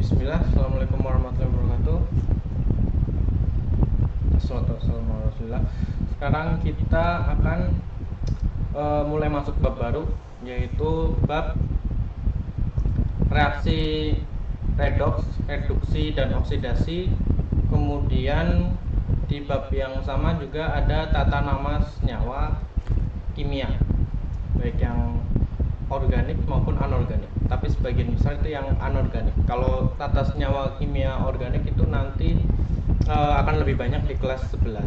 Bismillah, Assalamualaikum warahmatullahi wabarakatuh. Assalamualaikum warahmatullahi wabarakatuh. Sekarang kita akan mulai masuk bab baru, yaitu bab reaksi redoks, reduksi dan oksidasi. Kemudian di bab yang sama juga ada tata nama senyawa kimia, baik yang organik maupun anorganik, tapi sebagian besar itu yang anorganik. Kalau tata senyawa kimia organik itu nanti akan lebih banyak di kelas 11.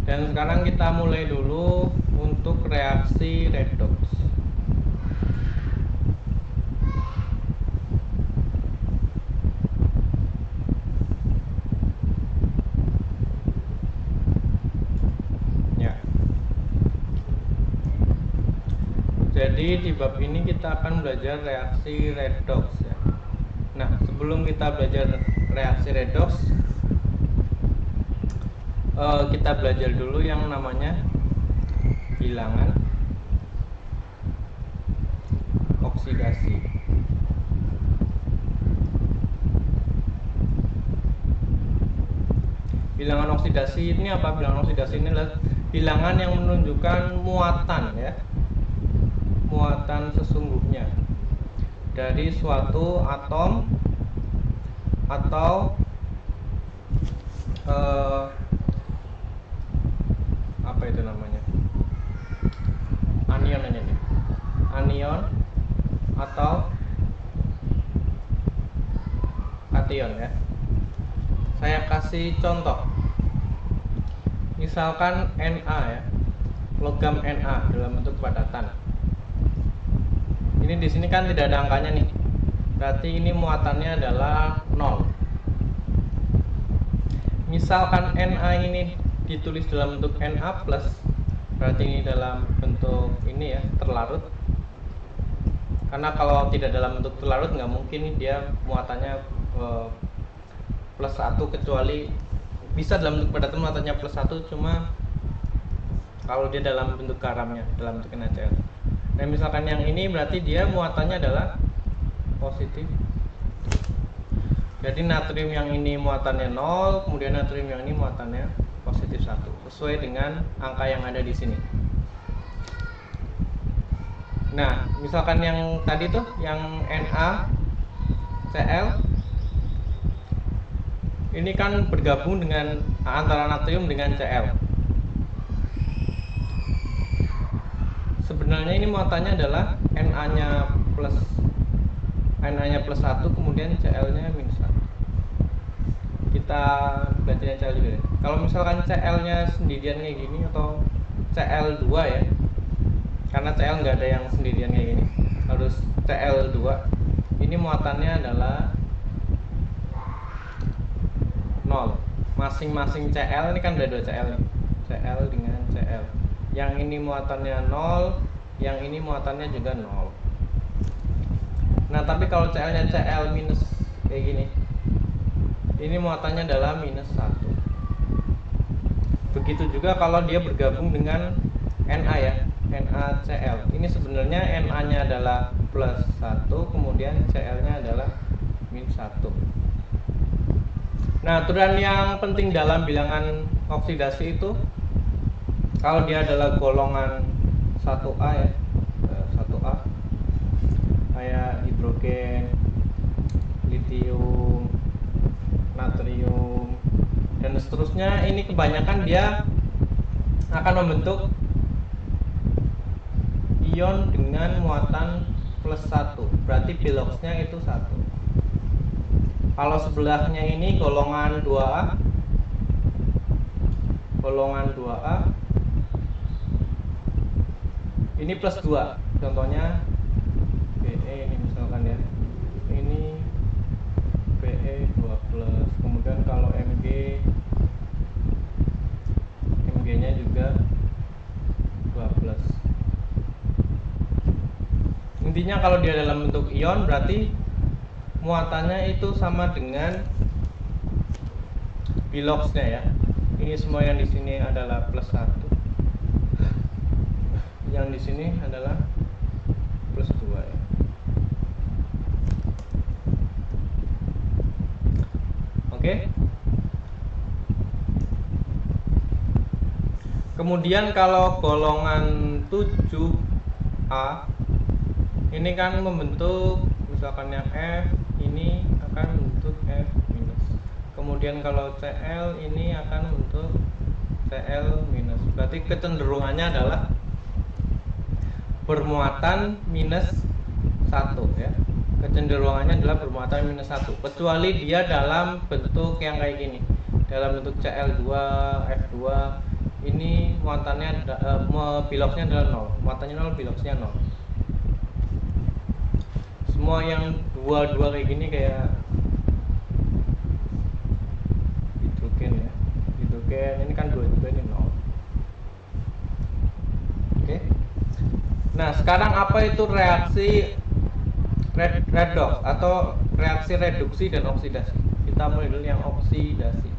Dan sekarang kita mulai dulu untuk reaksi redoks. Jadi di bab ini kita akan belajar reaksi redoks ya. Nah, sebelum kita belajar reaksi redoks, kita belajar dulu yang namanya bilangan oksidasi. Bilangan oksidasi ini apa? Bilangan oksidasi ini adalah bilangan yang menunjukkan muatan ya, muatan sesungguhnya dari suatu atom atau apa itu namanya, anion aja nih, anion atau kation ya. Saya kasih contoh, misalkan Na ya, logam Na dalam bentuk padatan. Ini di sini kan tidak ada angkanya nih, berarti ini muatannya adalah 0. Misalkan Na ini ditulis dalam bentuk Na+, berarti ini dalam bentuk ini ya, terlarut. Karena kalau tidak dalam bentuk terlarut nggak mungkin dia muatannya +1, kecuali bisa dalam bentuk padatan muatannya +1, cuma kalau dia dalam bentuk garamnya, dalam bentuk NaCl. Nah, misalkan yang ini berarti dia muatannya adalah positif. Jadi natrium yang ini muatannya 0, kemudian natrium yang ini muatannya positif 1, sesuai dengan angka yang ada di sini. Nah, misalkan yang tadi tuh yang NaCl ini kan bergabung dengan antara natrium dengan Cl. Sebenarnya ini muatannya adalah Na-nya +1, kemudian Cl-nya -1. Kita belajar Cl juga ya. Kalau misalkan Cl-nya sendirian kayak gini atau Cl2 ya, karena Cl nggak ada yang sendirian kayak gini, harus Cl2. Ini muatannya adalah 0. Masing-masing Cl ini kan ada 2 Cl nih, Cl dengan Cl. Yang ini muatannya 0, yang ini muatannya juga 0. Nah, tapi kalau Cl-nya Cl minus kayak gini, ini muatannya adalah -1. Begitu juga kalau dia bergabung dengan Na ya, NaCl. Ini sebenarnya Na-nya adalah +1, kemudian Cl-nya adalah -1. Nah, aturan yang penting dalam bilangan oksidasi itu, kalau dia adalah golongan 1A ya, 1A kayak hidrogen, litium, natrium, dan seterusnya, ini kebanyakan dia akan membentuk ion dengan muatan +1, berarti biloxnya itu 1. Kalau sebelahnya ini golongan 2A, ini +2, contohnya Be ini misalkan ya, ini Be2+, kemudian kalau Mg-nya juga 2+. Intinya kalau dia dalam bentuk ion berarti muatannya itu sama dengan biloxnya ya. Ini semua yang di sini adalah +1, yang di sini adalah +2 ya. Oke. Kemudian kalau golongan 7A ini kan membentuk, misalkan yang F ini akan membentuk F minus. Kemudian kalau Cl ini akan membentuk Cl minus. Berarti kecenderungannya adalah bermuatan minus 1 ya. Kecenderungannya adalah bermuatan minus 1, kecuali dia dalam bentuk yang kayak gini. Dalam bentuk Cl2, F2 ini muatannya biloxnya adalah 0. Muatannya 0, biloxnya 0. Semua yang dua kayak gini kayak hidrogen ya. Hidrogen ini kan 2 juga, ini 0. Oke. Nah, sekarang apa itu reaksi redox atau reaksi reduksi dan oksidasi? Kita mulai dulu yang oksidasi.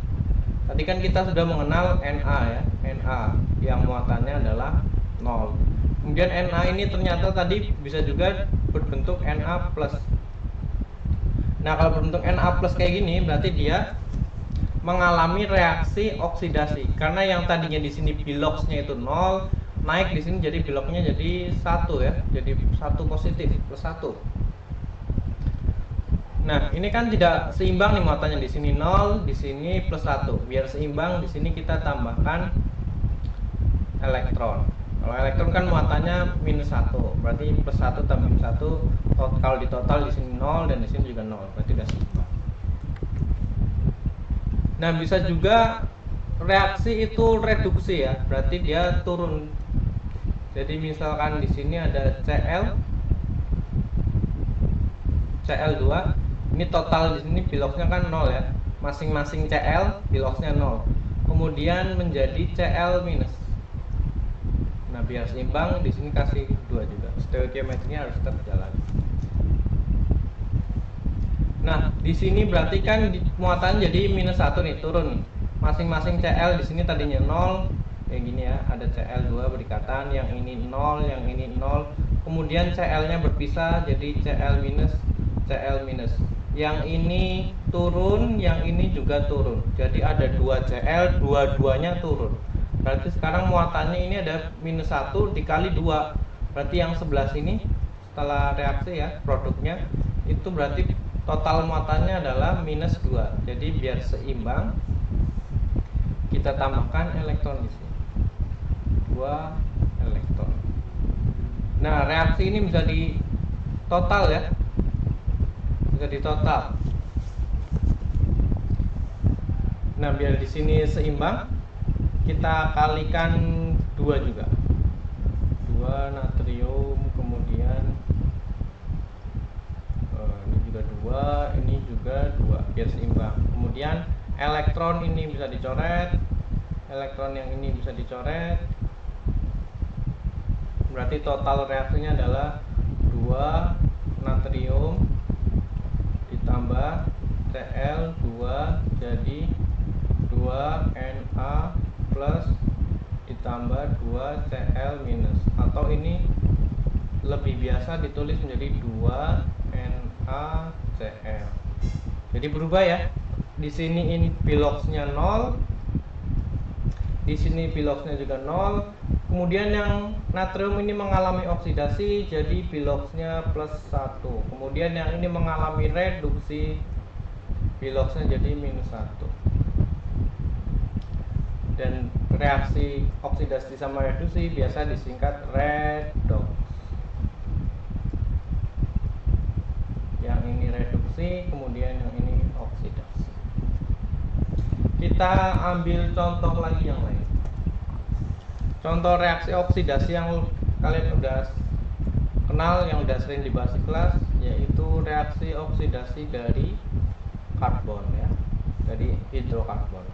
Tadi kan kita sudah mengenal Na ya, Na yang muatannya adalah 0. Kemudian Na ini ternyata tadi bisa juga berbentuk Na+. Nah, kalau berbentuk Na+ kayak gini berarti dia mengalami reaksi oksidasi. Karena yang tadinya di sini biloxnya itu 0, naik di sini jadi biloxnya jadi 1 ya. Jadi 1 positif plus 1. Nah, ini kan tidak seimbang nih muatannya, di sini 0, di sini plus 1. Biar seimbang di sini kita tambahkan elektron. Kalau elektron kan muatannya minus 1, berarti plus 1 tambah minus 1, kalau di total di sini 0 dan di sini juga 0, berarti udah seimbang. Nah, bisa juga reaksi itu reduksi ya, berarti dia turun. Jadi misalkan di sini ada Cl2, ini total di sini biloxnya kan 0 ya. Masing-masing Cl biloxnya 0. Kemudian menjadi Cl minus. Nah, biar seimbang di sini kasih 2 juga. Stoichiometrinya harus tetap jalan. Nah, di sini berarti kan muatan jadi minus 1 nih, turun nih. Masing-masing Cl di sini tadinya 0, kayak gini ya, ada Cl2 berikatan, yang ini 0, yang ini 0. Kemudian Cl-nya berpisah jadi Cl minus, Cl minus. Yang ini turun, yang ini juga turun. Jadi ada 2 Cl, dua-duanya turun. Berarti sekarang muatannya ini ada minus 1 dikali 2. Berarti yang sebelah sini setelah reaksi ya, produknya itu berarti total muatannya adalah minus 2. Jadi biar seimbang kita tambahkan elektron di sini. 2 elektron. Nah, reaksi ini bisa di total ya. Bisa di total. Nah, biar di sini seimbang, kita kalikan 2 juga. 2 natrium, kemudian ini juga 2, ini juga 2, biar seimbang. Kemudian elektron ini bisa dicoret, elektron yang ini bisa dicoret. Berarti total reaksinya adalah 2 natrium ditambah Cl2 jadi 2 Na plus ditambah 2 Cl minus, atau ini lebih biasa ditulis menjadi 2 NaCl. Jadi berubah ya. Di sini ini biloxnya 0, di sini biloxnya juga 0. Kemudian yang natrium ini mengalami oksidasi, jadi biloxnya plus 1. Kemudian yang ini mengalami reduksi, biloxnya jadi minus 1. Dan reaksi oksidasi sama reduksi biasa disingkat redox. Yang ini reduksi, kemudian yang ini oksidasi. Kita ambil contoh lagi yang lain. Contoh reaksi oksidasi yang kalian udah kenal, yang udah sering dibahas di kelas, yaitu reaksi oksidasi dari karbon ya, dari hidrokarbon.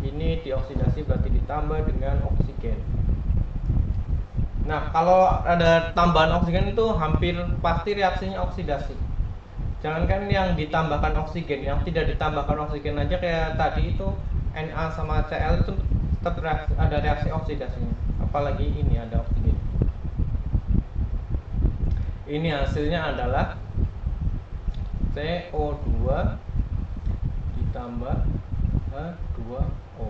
Ini dioksidasi berarti ditambah dengan oksigen. Nah, kalau ada tambahan oksigen itu hampir pasti reaksinya oksidasi. Jangankan yang ditambahkan oksigen, yang tidak ditambahkan oksigen aja kayak tadi itu Na sama Cl itu tetap ada reaksi oksidasinya. Apalagi ini ada oksigen. Ini hasilnya adalah CO2 ditambah H2O.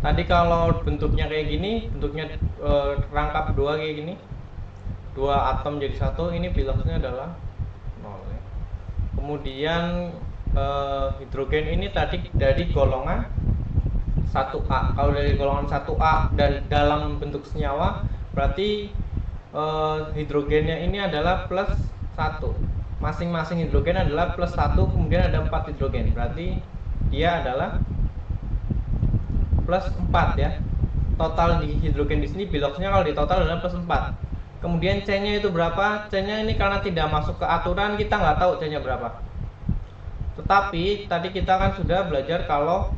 Tadi kalau bentuknya kayak gini, bentuknya rangkap dua kayak gini, dua atom jadi satu, ini biloxnya adalah 0 ya. Kemudian hidrogen ini tadi dari golongan 1A. Kalau dari golongan 1A dan dalam bentuk senyawa, berarti hidrogennya ini adalah plus 1. Masing-masing hidrogen adalah plus 1, kemudian ada 4 hidrogen. Berarti dia adalah plus 4 ya. Total di hidrogen di sini biloxnya kalau di total adalah plus 4. Kemudian C-nya itu berapa? C-nya ini karena tidak masuk ke aturan, kita nggak tahu C-nya berapa. Tetapi tadi kita kan sudah belajar kalau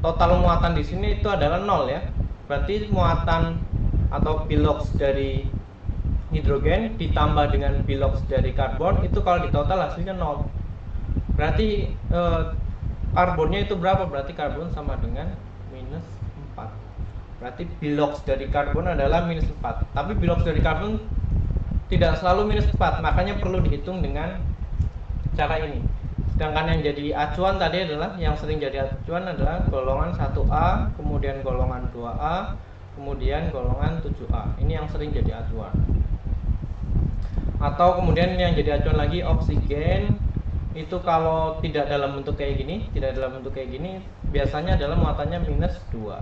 total muatan di sini itu adalah 0 ya. Berarti muatan atau bilox dari hidrogen ditambah dengan bilox dari karbon itu kalau di total hasilnya 0. Berarti karbonnya itu berapa? Berarti karbon sama dengan minus 4. Berarti bilox dari karbon adalah minus 4. Tapi bilox dari karbon tidak selalu minus 4, makanya perlu dihitung dengan cara ini. Sedangkan yang jadi acuan tadi adalah, yang sering jadi acuan adalah golongan 1A, kemudian golongan 2A, kemudian golongan 7A. Ini yang sering jadi acuan. Atau kemudian yang jadi acuan lagi oksigen, itu kalau tidak dalam bentuk kayak gini, biasanya adalah muatannya minus 2.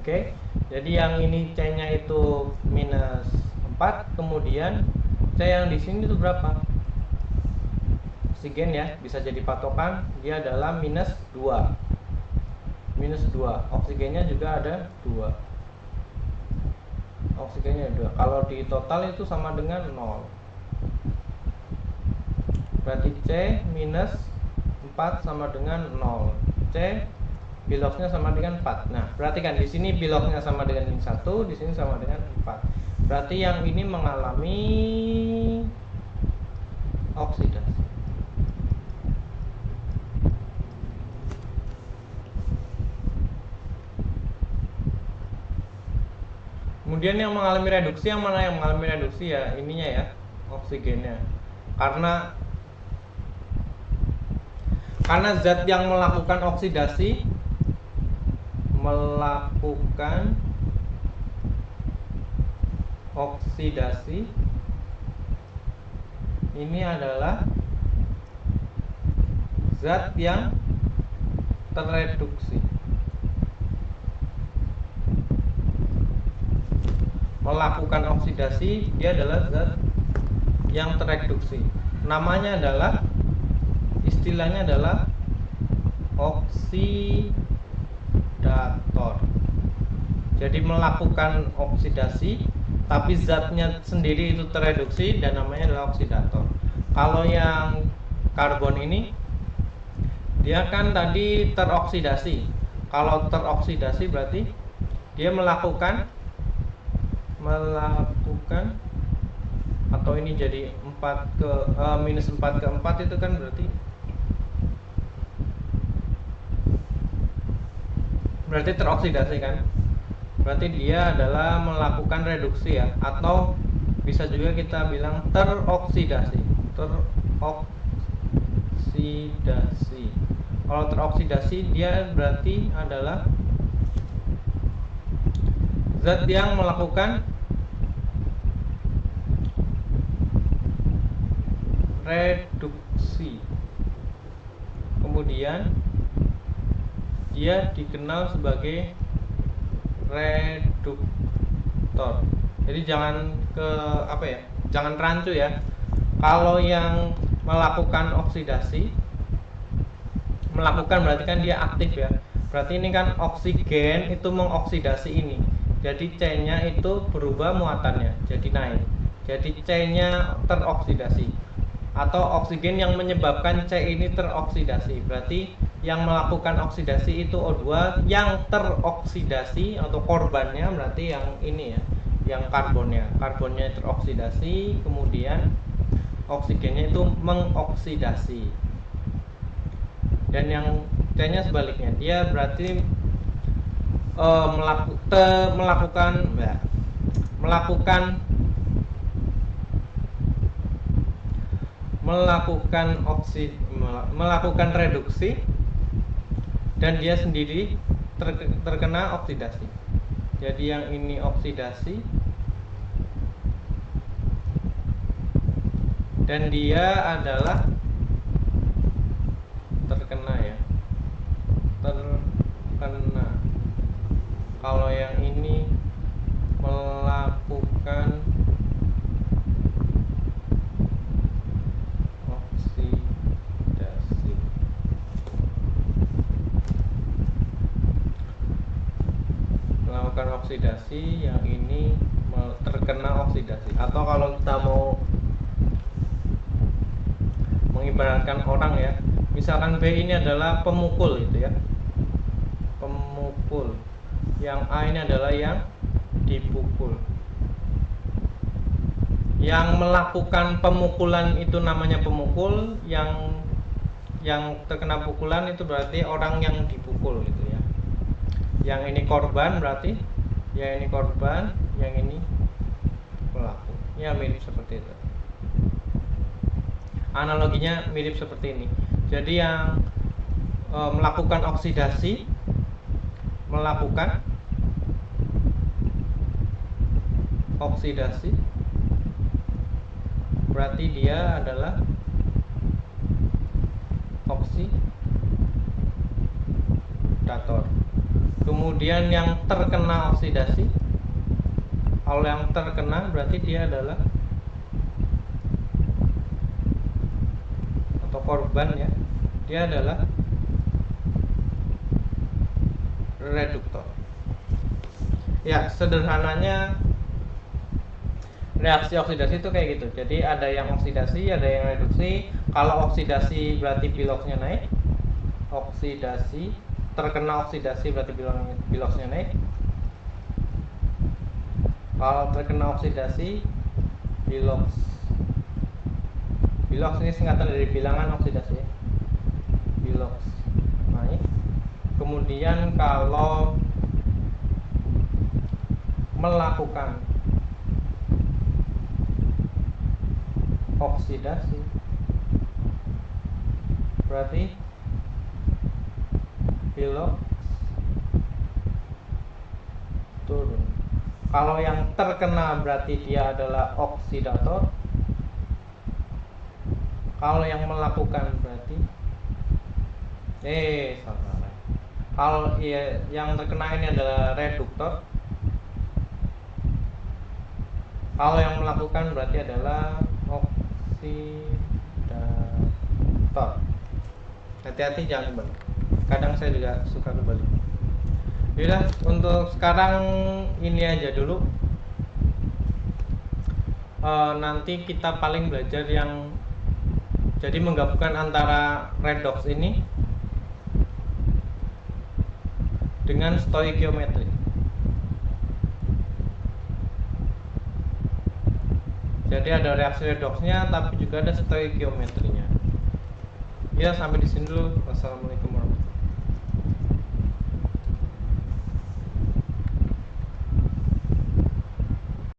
Oke, jadi yang ini C-nya itu minus 4, kemudian C yang di sini itu berapa? Oksigen ya, bisa jadi patokan, dia adalah minus 2. Minus 2, oksigennya juga ada 2. Oksigennya 2. Kalau di total itu sama dengan 0. Berarti C minus 4 sama dengan 0. C biloxnya sama dengan 4. Nah, perhatikan di sini biloxnya sama dengan min 1, di sini sama dengan 4. Berarti yang ini mengalami oksidasi. Kemudian yang mengalami reduksi, yang mana yang mengalami reduksi ya ininya ya, oksigennya. Karena zat yang melakukan oksidasi ini adalah zat yang terreduksi. Melakukan oksidasi, dia adalah zat yang terreduksi. Namanya adalah, istilahnya adalah oksidator. Jadi melakukan oksidasi, tapi zatnya sendiri itu terreduksi dan namanya adalah oksidator. Kalau yang karbon ini, dia kan tadi teroksidasi. Kalau teroksidasi berarti dia melakukan atau ini jadi minus 4 ke 4 itu kan berarti teroksidasi kan. Berarti dia adalah melakukan reduksi ya, atau bisa juga kita bilang teroksidasi. Kalau teroksidasi dia berarti adalah zat yang melakukan reduksi. Kemudian dia dikenal sebagai reduktor. Jadi jangan jangan rancu ya. Kalau yang melakukan oksidasi, melakukan berarti kan dia aktif ya. Berarti ini kan oksigen itu mengoksidasi ini. Jadi C-nya itu berubah muatannya, jadi naik. Jadi C-nya teroksidasi. Atau oksigen yang menyebabkan C ini teroksidasi. Berarti yang melakukan oksidasi itu O2, yang teroksidasi atau korbannya berarti yang ini ya, yang karbonnya. Karbonnya teroksidasi, kemudian oksigennya itu mengoksidasi. Dan yang C-nya sebaliknya, dia melakukan reduksi dan dia sendiri terkena oksidasi. Jadi yang ini oksidasi dan dia adalah terkena ya, terkena. Kalau yang ini melakukan oksidasi. Melakukan oksidasi, yang ini terkena oksidasi. Atau kalau kita mau mengibaratkan orang ya, misalkan B ini adalah pemukul itu ya, pemukul. Yang A ini adalah yang dipukul. Yang melakukan pemukulan itu namanya pemukul, yang terkena pukulan itu berarti orang yang dipukul gitu ya. Yang ini korban berarti, yang ini korban, yang ini pelaku. Ya mirip seperti itu. Analoginya mirip seperti ini. Jadi yang melakukan oksidasi, melakukan oksidasi berarti dia adalah oksidator. Kemudian yang terkena oksidasi, kalau yang terkena berarti dia adalah atau korban ya, dia adalah reduktor. Ya, sederhananya reaksi oksidasi itu kayak gitu. Jadi ada yang oksidasi, ada yang reduksi. Kalau oksidasi berarti biloxnya naik. Oksidasi, terkena oksidasi berarti biloxnya naik. Kalau terkena oksidasi, bilox ini singkatan dari bilangan oksidasi ya. Bilox naik. Kemudian kalau melakukan oksidasi berarti bilox turun. Kalau yang terkena berarti dia adalah oksidator. Kalau yang melakukan berarti salah. Kalau yang terkena ini adalah reduktor. Kalau yang melakukan berarti adalah oksidator. Hati-hati jangan kebalik. Kadang saya juga suka kebalik. Yaudah, untuk sekarang ini aja dulu. Nanti kita paling belajar yang jadi menggabungkan antara redox ini dengan stoikiometri. Jadi ada reaksi redoxnya, tapi juga ada stoikiometrinya. Ya, sampai di sini dulu. Wassalamualaikum warahmatullahi wabarakatuh.